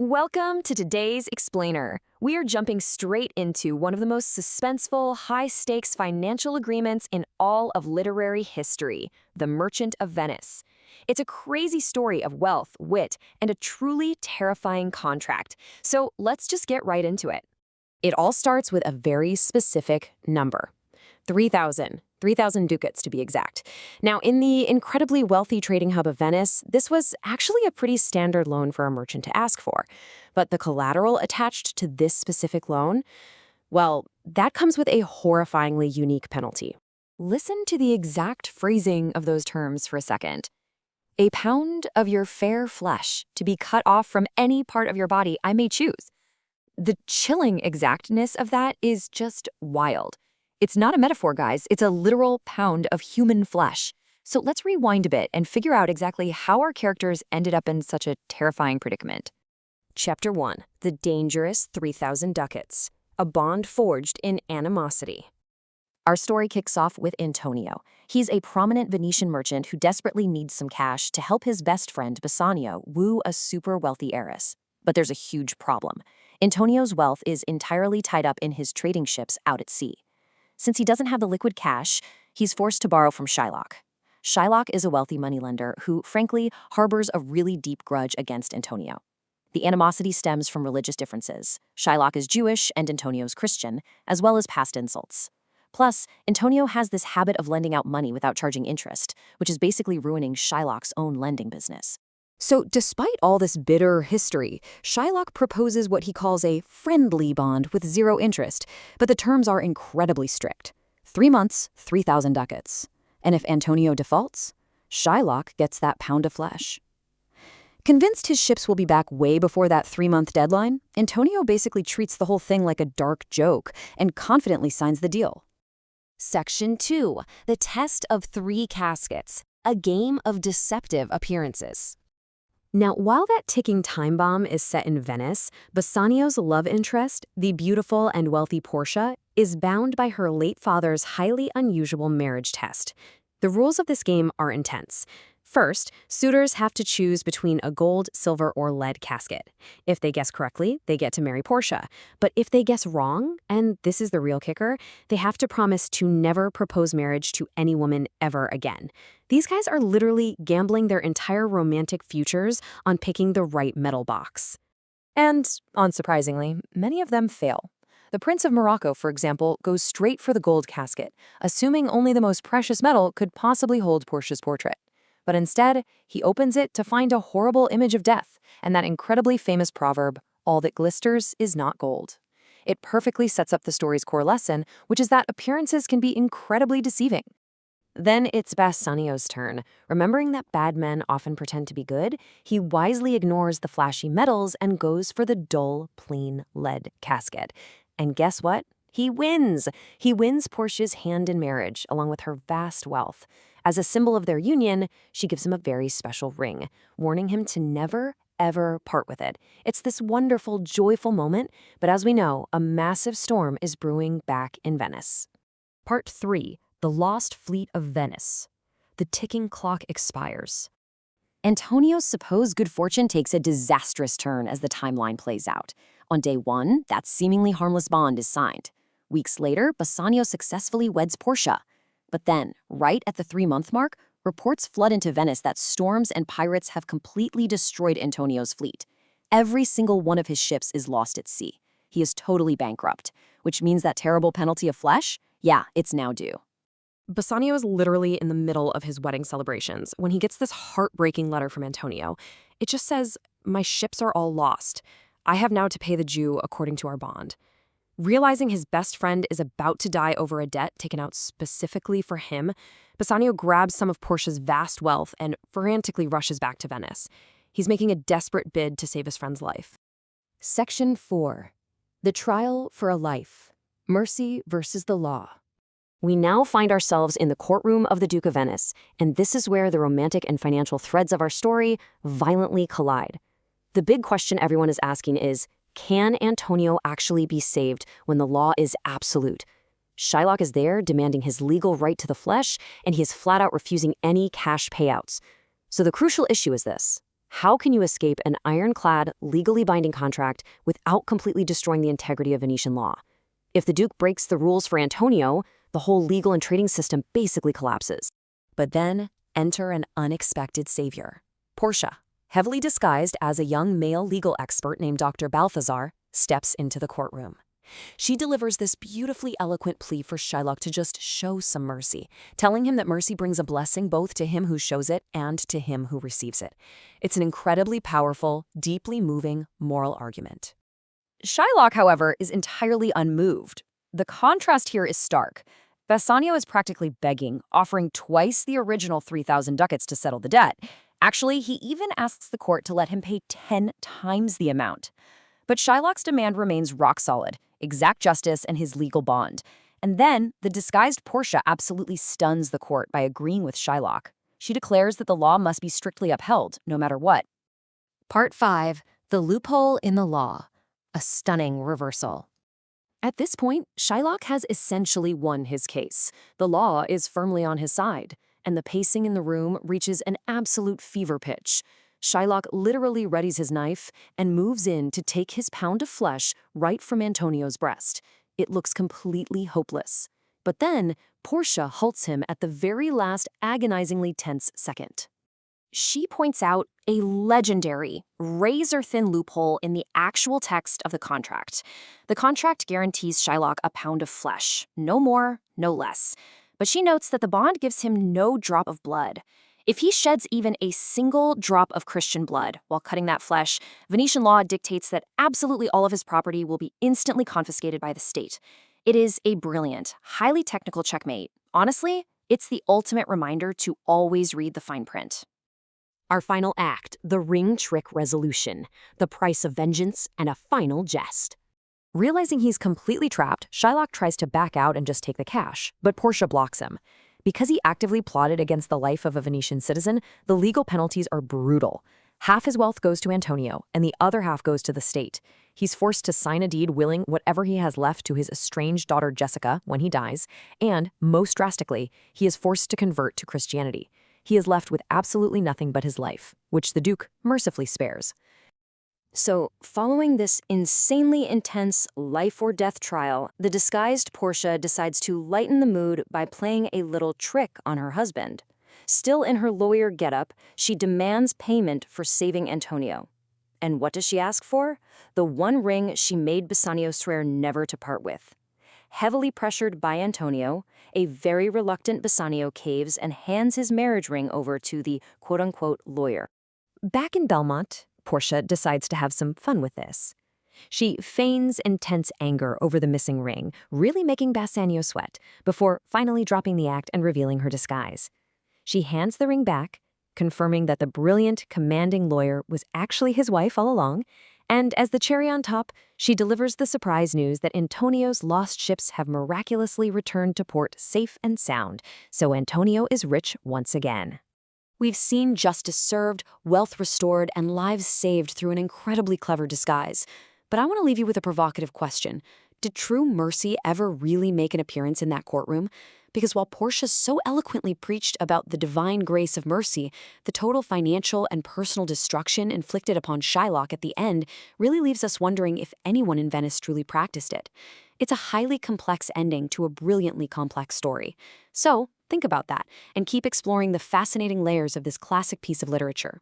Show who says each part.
Speaker 1: Welcome to today's Explainer. We are jumping straight into one of the most suspenseful, high-stakes financial agreements in all of literary history, The Merchant of Venice. It's a crazy story of wealth, wit, and a truly terrifying contract. So let's just get right into it. It all starts with a very specific number. 3,000 ducats to be exact. Now, in the incredibly wealthy trading hub of Venice, this was actually a pretty standard loan for a merchant to ask for. But the collateral attached to this specific loan, well, that comes with a horrifyingly unique penalty. Listen to the exact phrasing of those terms for a second. A pound of your fair flesh to be cut off from any part of your body I may choose. The chilling exactness of that is just wild. It's not a metaphor, guys. It's a literal pound of human flesh. So let's rewind a bit and figure out exactly how our characters ended up in such a terrifying predicament. Chapter 1. The Dangerous 3,000 Ducats. A bond forged in animosity. Our story kicks off with Antonio. He's a prominent Venetian merchant who desperately needs some cash to help his best friend, Bassanio, woo a super wealthy heiress. But there's a huge problem. Antonio's wealth is entirely tied up in his trading ships out at sea. Since he doesn't have the liquid cash, he's forced to borrow from Shylock. Shylock is a wealthy moneylender who, frankly, harbors a really deep grudge against Antonio. The animosity stems from religious differences. Shylock is Jewish and Antonio's Christian, as well as past insults. Plus, Antonio has this habit of lending out money without charging interest, which is basically ruining Shylock's own lending business. So despite all this bitter history, Shylock proposes what he calls a friendly bond with zero interest, but the terms are incredibly strict. 3 months, 3,000 ducats. And if Antonio defaults, Shylock gets that pound of flesh. Convinced his ships will be back way before that 3-month deadline, Antonio basically treats the whole thing like a dark joke and confidently signs the deal. Section 2. The Test of 3 Caskets, a game of deceptive appearances. Now, while that ticking time bomb is set in Venice, Bassanio's love interest, the beautiful and wealthy Portia, is bound by her late father's highly unusual marriage test. The rules of this game are intense. First, suitors have to choose between a gold, silver, or lead casket. If they guess correctly, they get to marry Portia. But if they guess wrong, and this is the real kicker, they have to promise to never propose marriage to any woman ever again. These guys are literally gambling their entire romantic futures on picking the right metal box. And, unsurprisingly, many of them fail. The Prince of Morocco, for example, goes straight for the gold casket, assuming only the most precious metal could possibly hold Portia's portrait. But instead, he opens it to find a horrible image of death and that incredibly famous proverb, "All that glisters is not gold." It perfectly sets up the story's core lesson, which is that appearances can be incredibly deceiving. Then it's Bassanio's turn. Remembering that bad men often pretend to be good, he wisely ignores the flashy metals and goes for the dull, plain lead casket. And guess what? He wins! He wins Portia's hand in marriage, along with her vast wealth. As a symbol of their union, she gives him a very special ring, warning him to never, ever part with it. It's this wonderful, joyful moment, but as we know, a massive storm is brewing back in Venice. Part 3. The Lost Fleet of Venice. The ticking clock expires. Antonio's supposed good fortune takes a disastrous turn as the timeline plays out. On day 1, that seemingly harmless bond is signed. Weeks later, Bassanio successfully weds Portia. But then, right at the 3-month mark, reports flood into Venice that storms and pirates have completely destroyed Antonio's fleet. Every single one of his ships is lost at sea. He is totally bankrupt, which means that terrible penalty of flesh? Yeah, it's now due. Bassanio is literally in the middle of his wedding celebrations when he gets this heartbreaking letter from Antonio. It just says, "My ships are all lost. I have now to pay the Jew according to our bond." Realizing his best friend is about to die over a debt taken out specifically for him, Bassanio grabs some of Portia's vast wealth and frantically rushes back to Venice. He's making a desperate bid to save his friend's life. Section 4. The Trial for a Life. Mercy versus the Law. We now find ourselves in the courtroom of the Duke of Venice, and this is where the romantic and financial threads of our story violently collide. The big question everyone is asking is, can Antonio actually be saved when the law is absolute? Shylock is there demanding his legal right to the flesh, and he is flat out refusing any cash payouts. So the crucial issue is this. How can you escape an ironclad, legally binding contract without completely destroying the integrity of Venetian law? If the Duke breaks the rules for Antonio, the whole legal and trading system basically collapses. But then, enter an unexpected savior. Portia, heavily disguised as a young male legal expert named Dr. Balthazar, steps into the courtroom. She delivers this beautifully eloquent plea for Shylock to just show some mercy, telling him that mercy brings a blessing both to him who shows it and to him who receives it. It's an incredibly powerful, deeply moving moral argument. Shylock, however, is entirely unmoved. The contrast here is stark. Bassanio is practically begging, offering twice the original 3,000 ducats to settle the debt. Actually, he even asks the court to let him pay 10 times the amount. But Shylock's demand remains rock solid: exact justice and his legal bond. And then, the disguised Portia absolutely stuns the court by agreeing with Shylock. She declares that the law must be strictly upheld, no matter what. Part 5. The loophole in the law. A stunning reversal. At this point, Shylock has essentially won his case. The law is firmly on his side, and the pacing in the room reaches an absolute fever pitch. Shylock literally readies his knife and moves in to take his pound of flesh right from Antonio's breast. It looks completely hopeless. But then, Portia halts him at the very last agonizingly tense second. She points out a legendary, razor-thin loophole in the actual text of the contract. The contract guarantees Shylock a pound of flesh, no more, no less. But she notes that the bond gives him no drop of blood. If he sheds even a single drop of Christian blood while cutting that flesh, Venetian law dictates that absolutely all of his property will be instantly confiscated by the state. It is a brilliant, highly technical checkmate. Honestly, it's the ultimate reminder to always read the fine print. Our final act, the ring trick resolution, the price of vengeance, and a final jest. Realizing he's completely trapped, Shylock tries to back out and just take the cash, but Portia blocks him. Because he actively plotted against the life of a Venetian citizen, the legal penalties are brutal. Half his wealth goes to Antonio, and the other half goes to the state. He's forced to sign a deed willing whatever he has left to his estranged daughter Jessica when he dies, and, most drastically, he is forced to convert to Christianity. He is left with absolutely nothing but his life, which the Duke mercifully spares. So, following this insanely intense life-or-death trial, the disguised Portia decides to lighten the mood by playing a little trick on her husband. Still in her lawyer getup, she demands payment for saving Antonio. And what does she ask for? The one ring she made Bassanio swear never to part with. Heavily pressured by Antonio, a very reluctant Bassanio caves and hands his marriage ring over to the quote-unquote lawyer. Back in Belmont, Portia decides to have some fun with this. She feigns intense anger over the missing ring, really making Bassanio sweat, before finally dropping the act and revealing her disguise. She hands the ring back, confirming that the brilliant, commanding lawyer was actually his wife all along, and as the cherry on top, she delivers the surprise news that Antonio's lost ships have miraculously returned to port safe and sound, so Antonio is rich once again. We've seen justice served, wealth restored, and lives saved through an incredibly clever disguise. But I want to leave you with a provocative question. Did true mercy ever really make an appearance in that courtroom? Because while Portia so eloquently preached about the divine grace of mercy, the total financial and personal destruction inflicted upon Shylock at the end really leaves us wondering if anyone in Venice truly practiced it. It's a highly complex ending to a brilliantly complex story. So, think about that, and keep exploring the fascinating layers of this classic piece of literature.